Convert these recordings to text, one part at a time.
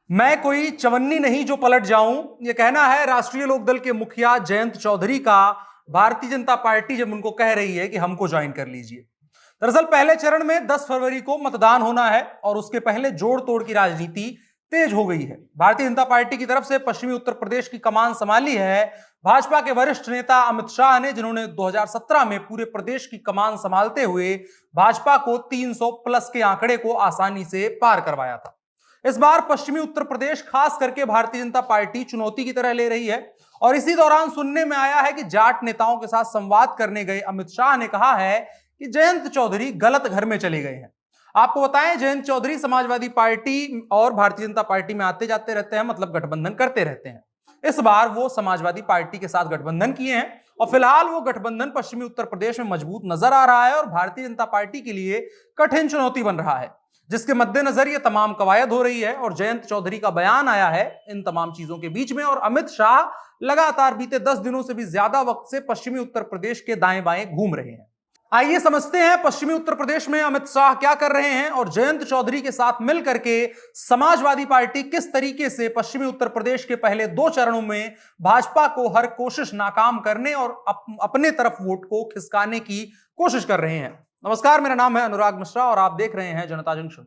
मैं कोई चवन्नी नहीं जो पलट जाऊं, यह कहना है राष्ट्रीय लोकदल के मुखिया जयंत चौधरी का। भारतीय जनता पार्टी जब उनको कह रही है कि हमको ज्वाइन कर लीजिए। दरअसल पहले चरण में 10 फरवरी को मतदान होना है और उसके पहले जोड़ तोड़ की राजनीति तेज हो गई है। भारतीय जनता पार्टी की तरफ से पश्चिमी उत्तर प्रदेश की कमान संभाली है भाजपा के वरिष्ठ नेता अमित शाह ने, जिन्होंने 2017 में पूरे प्रदेश की कमान संभालते हुए भाजपा को 300 प्लस के आंकड़े को आसानी से पार करवाया था। इस बार पश्चिमी उत्तर प्रदेश खास करके भारतीय जनता पार्टी चुनौती की तरह ले रही है और इसी दौरान सुनने में आया है कि जाट नेताओं के साथ संवाद करने गए अमित शाह ने कहा है कि जयंत चौधरी गलत घर में चले गए हैं। आपको बताएं, जयंत चौधरी समाजवादी पार्टी और भारतीय जनता पार्टी में आते जाते रहते हैं, मतलब गठबंधन करते रहते हैं। इस बार वो समाजवादी पार्टी के साथ गठबंधन किए हैं और फिलहाल वो गठबंधन पश्चिमी उत्तर प्रदेश में मजबूत नजर आ रहा है और भारतीय जनता पार्टी के लिए कठिन चुनौती बन रहा है, जिसके मद्देनजर ये तमाम कवायद हो रही है और जयंत चौधरी का बयान आया है इन तमाम चीजों के बीच में। और अमित शाह लगातार बीते 10 दिनों से भी ज्यादा वक्त से पश्चिमी उत्तर प्रदेश के दाएं बाएं घूम रहे हैं। आइए समझते हैं पश्चिमी उत्तर प्रदेश में अमित शाह क्या कर रहे हैं और जयंत चौधरी के साथ मिलकर के समाजवादी पार्टी किस तरीके से पश्चिमी उत्तर प्रदेश के पहले 2 चरणों में भाजपा को हर कोशिश नाकाम करने और अपने तरफ वोट को खिसकाने की कोशिश कर रहे हैं। नमस्कार, मेरा नाम है अनुराग मिश्रा और आप देख रहे हैं जनता जंक्शन।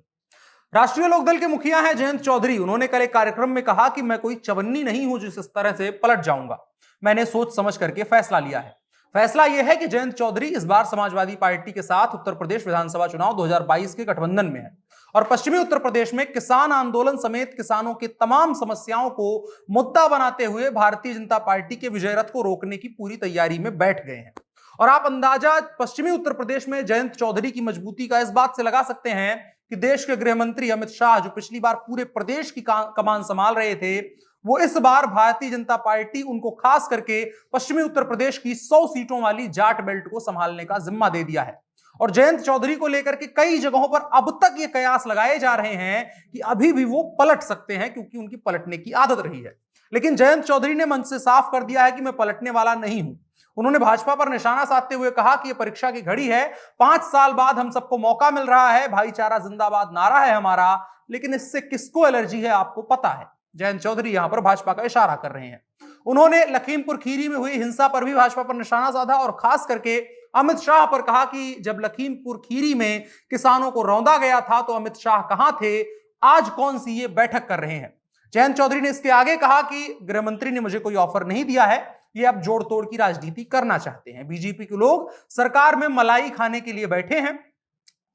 राष्ट्रीय लोकदल के मुखिया हैं जयंत चौधरी। उन्होंने कल एक कार्यक्रम में कहा कि मैं कोई चवन्नी नहीं हूं जिस तरह से पलट जाऊंगा। मैंने सोच समझ करके फैसला लिया है। फैसला यह है कि जयंत चौधरी इस बार समाजवादी पार्टी के साथ उत्तर प्रदेश विधानसभा चुनाव 2022 के गठबंधन में है और पश्चिमी उत्तर प्रदेश में किसान आंदोलन समेत किसानों की तमाम समस्याओं को मुद्दा बनाते हुए भारतीय जनता पार्टी के विजय रथ को रोकने की पूरी तैयारी में बैठ गए हैं। और आप अंदाजा पश्चिमी उत्तर प्रदेश में जयंत चौधरी की मजबूती का इस बात से लगा सकते हैं कि देश के गृह मंत्री अमित शाह, जो पिछली बार पूरे प्रदेश की कमान संभाल रहे थे, वो इस बार भारतीय जनता पार्टी उनको खास करके पश्चिमी उत्तर प्रदेश की 100 सीटों वाली जाट बेल्ट को संभालने का जिम्मा दे दिया है। और जयंत चौधरी को लेकर के कई जगहों पर अब तक ये कयास लगाए जा रहे हैं कि अभी भी वो पलट सकते हैं, क्योंकि उनकी पलटने की आदत रही है। लेकिन जयंत चौधरी ने मंच से साफ कर दिया है कि मैं पलटने वाला नहीं हूं। उन्होंने भाजपा पर निशाना साधते हुए कहा कि यह परीक्षा की घड़ी है, 5 साल बाद हम सबको मौका मिल रहा है, भाईचारा जिंदाबाद नारा है हमारा, लेकिन इससे किसको एलर्जी है आपको पता है। जयंत चौधरी यहां पर भाजपा का इशारा कर रहे हैं। उन्होंने लखीमपुर खीरी में हुई हिंसा पर भी भाजपा पर निशाना साधा और खास करके अमित शाह पर कहा कि जब लखीमपुर खीरी में किसानों को रौंदा गया था तो अमित शाह कहां थे, आज कौन सी ये बैठक कर रहे हैं। जयंत चौधरी ने इसके आगे कहा कि गृह मंत्री ने मुझे कोई ऑफर नहीं दिया है, ये अब जोड़ तोड़ की राजनीति करना चाहते हैं। बीजेपी के लोग सरकार में मलाई खाने के लिए बैठे हैं।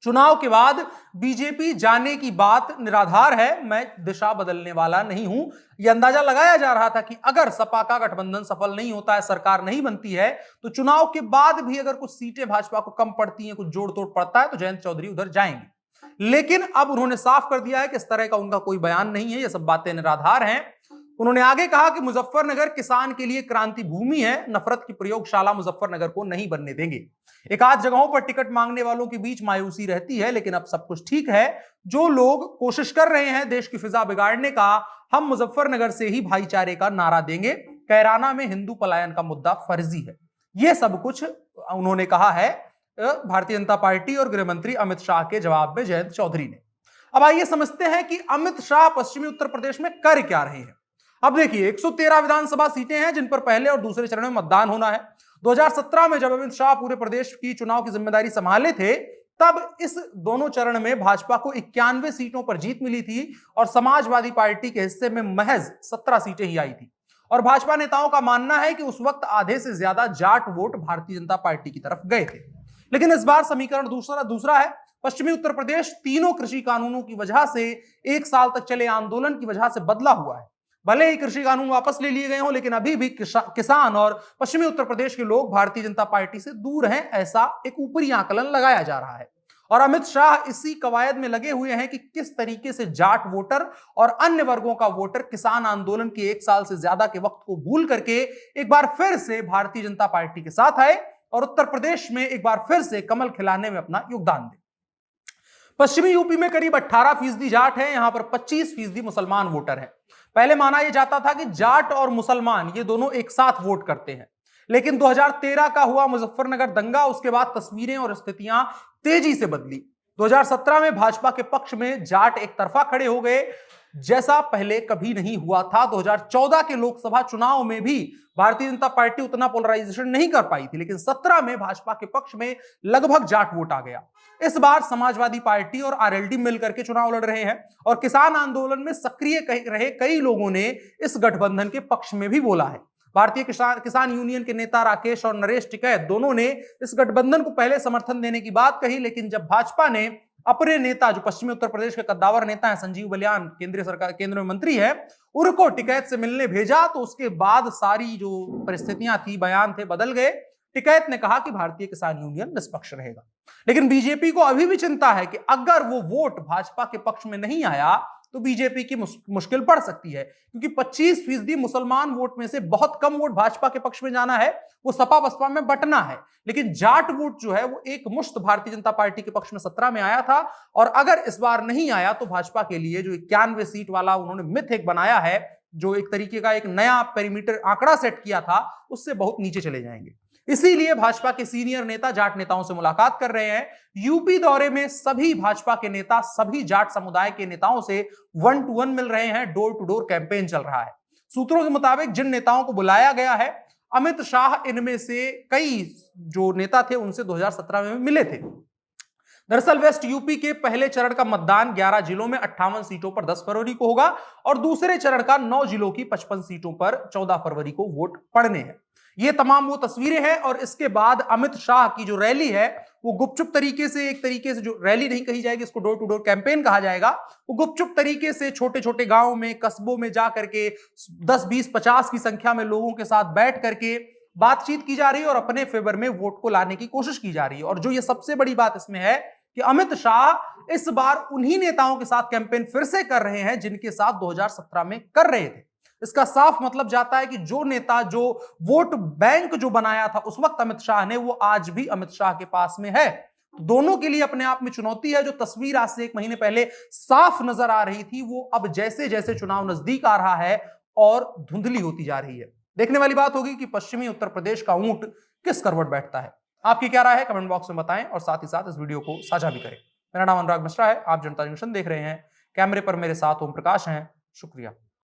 चुनाव के बाद बीजेपी जाने की बात निराधार है, मैं दिशा बदलने वाला नहीं हूं। यह अंदाजा लगाया जा रहा था कि अगर सपा का गठबंधन सफल नहीं होता है, सरकार नहीं बनती है, तो चुनाव के बाद भी अगर कुछ सीटें भाजपा को कम पड़ती हैं, कुछ जोड़ तोड़ पड़ता है, तो जयंत चौधरी उधर जाएंगे। लेकिन अब उन्होंने साफ कर दिया है कि इस तरह का उनका कोई बयान नहीं है, यह सब बातें निराधार हैं। उन्होंने आगे कहा कि मुजफ्फरनगर किसान के लिए क्रांति भूमि है, नफरत की प्रयोगशाला मुजफ्फरनगर को नहीं बनने देंगे। एक आध जगहों पर टिकट मांगने वालों के बीच मायूसी रहती है, लेकिन अब सब कुछ ठीक है। जो लोग कोशिश कर रहे हैं देश की फिजा बिगाड़ने का, हम मुजफ्फरनगर से ही भाईचारे का नारा देंगे। कैराना में हिंदू पलायन का मुद्दा फर्जी है, यह सब कुछ उन्होंने कहा है भारतीय जनता पार्टी और गृह मंत्री अमित शाह के जवाब में जयंत चौधरी ने। अब आइए समझते हैं कि अमित शाह पश्चिमी उत्तर प्रदेश में कर क्या रहे हैं। अब देखिए, 113 विधानसभा सीटें हैं जिन पर पहले और दूसरे चरण में मतदान होना है। 2017 में जब अमित शाह पूरे प्रदेश की चुनाव की जिम्मेदारी संभाले थे, तब इस दोनों चरण में भाजपा को 91 सीटों पर जीत मिली थी और समाजवादी पार्टी के हिस्से में महज 17 सीटें ही आई थी। और भाजपा नेताओं का मानना है कि उस वक्त आधे से ज्यादा जाट वोट भारतीय जनता पार्टी की तरफ गए थे। लेकिन इस बार समीकरण दूसरा है। पश्चिमी उत्तर प्रदेश तीनों कृषि कानूनों की वजह से, 1 साल तक चले आंदोलन की वजह से बदला हुआ है। भले ही कृषि कानून वापस ले लिए गए हों, लेकिन अभी भी किसान और पश्चिमी उत्तर प्रदेश के लोग भारतीय जनता पार्टी से दूर हैं, ऐसा एक ऊपरी आकलन लगाया जा रहा है। और अमित शाह इसी कवायद में लगे हुए हैं कि किस तरीके से जाट वोटर और अन्य वर्गों का वोटर किसान आंदोलन के 1 साल से ज्यादा के वक्त को भूल करके एक बार फिर से भारतीय जनता पार्टी के साथ आए और उत्तर प्रदेश में एक बार फिर से कमल खिलाने में अपना योगदान दे। पश्चिमी यूपी में करीब 18% जाट है, यहां पर 25% मुसलमान वोटर हैं। पहले माना यह जाता था कि जाट और मुसलमान ये दोनों एक साथ वोट करते हैं, लेकिन 2013 का हुआ मुजफ्फरनगर दंगा, उसके बाद तस्वीरें और स्थितियां तेजी से बदली। 2017 में भाजपा के पक्ष में जाट एक तरफा खड़े हो गए। जैसा पहले कभी नहीं हुआ था। 2014 के लोकसभा चुनाव में भी भारतीय जनता पार्टी उतना पोलराइजेशन नहीं कर पाई थी, लेकिन 17 में भाजपा के पक्ष में लगभग जाट वोट आ गया। इस बार समाजवादी पार्टी और आरएलडी मिलकर के चुनाव लड़ रहे हैं और किसान आंदोलन में सक्रिय रहे कई लोगों ने इस गठबंधन के पक्ष में भी बोला है। भारतीय किसान यूनियन के नेता राकेश और नरेश टिकैत दोनों ने इस गठबंधन को पहले समर्थन देने की बात कही, लेकिन जब भाजपा ने अपने नेता जो पश्चिमी उत्तर प्रदेश के कद्दावर नेता हैं संजीव बलियान, केंद्र में मंत्री है, उनको टिकैत से मिलने भेजा तो उसके बाद सारी जो परिस्थितियां थी, बयान थे, बदल गए। टिकैत ने कहा कि भारतीय किसान यूनियन निष्पक्ष रहेगा, लेकिन बीजेपी को अभी भी चिंता है कि अगर वो वोट भाजपा के पक्ष में नहीं आया तो बीजेपी की मुश्किल पड़ सकती है, क्योंकि 25% मुसलमान वोट में से बहुत कम वोट भाजपा के पक्ष में जाना है, वो सपा बसपा में बंटना है। लेकिन जाट वोट जो है वो एक मुश्त भारतीय जनता पार्टी के पक्ष में 17 में आया था, और अगर इस बार नहीं आया तो भाजपा के लिए जो 91 सीट वाला उन्होंने मिथ एक बनाया है, जो एक तरीके का एक नया पेरीमीटर आंकड़ा सेट किया था, उससे बहुत नीचे चले जाएंगे। इसीलिए भाजपा के सीनियर नेता जाट नेताओं से मुलाकात कर रहे हैं। यूपी दौरे में सभी भाजपा के नेता सभी जाट समुदाय के नेताओं से 1-to-1 मिल रहे हैं। डोर टू डोर कैंपेन चल रहा है। सूत्रों के मुताबिक जिन नेताओं को बुलाया गया है, अमित शाह इनमें से कई जो नेता थे उनसे 2017 में मिले थे। दरअसल वेस्ट यूपी के पहले चरण का मतदान 11 जिलों में 58 सीटों पर 10 फरवरी को होगा और दूसरे चरण का 9 जिलों की 55 सीटों पर 14 फरवरी को वोट पड़ने हैं। ये तमाम वो तस्वीरें हैं, और इसके बाद अमित शाह की जो रैली है वो गुपचुप तरीके से, एक तरीके से जो रैली नहीं कही जाएगी, इसको डोर टू डोर कैंपेन कहा जाएगा, वो गुपचुप तरीके से छोटे छोटे गांवों में, कस्बों में जा करके 10, 20, 50 की संख्या में लोगों के साथ बैठ करके बातचीत की जा रही है और अपने फेवर में वोट को लाने की कोशिश की जा रही है। और जो ये सबसे बड़ी बात इसमें है कि अमित शाह इस बार उन्हीं नेताओं के साथ कैंपेन फिर से कर रहे हैं जिनके साथ 2017 में कर रहे थे। इसका साफ मतलब जाता है कि जो नेता, जो वोट बैंक जो बनाया था उस वक्त अमित शाह ने, वो आज भी अमित शाह के पास में है। दोनों के लिए अपने आप में चुनौती है। जो तस्वीर आज से 1 महीने पहले साफ नजर आ रही थी, वो अब जैसे जैसे चुनाव नजदीक आ रहा है और धुंधली होती जा रही है। देखने वाली बात होगी कि पश्चिमी उत्तर प्रदेश का ऊंट किस करवट बैठता है। आपकी क्या राय है, कमेंट बॉक्स में बताएं और साथ ही साथ इस वीडियो को साझा भी करें। मेरा नाम अनुराग मिश्रा है, आप जनता जंक्शन देख रहे हैं। कैमरे पर मेरे साथ ओम प्रकाश हैं। शुक्रिया।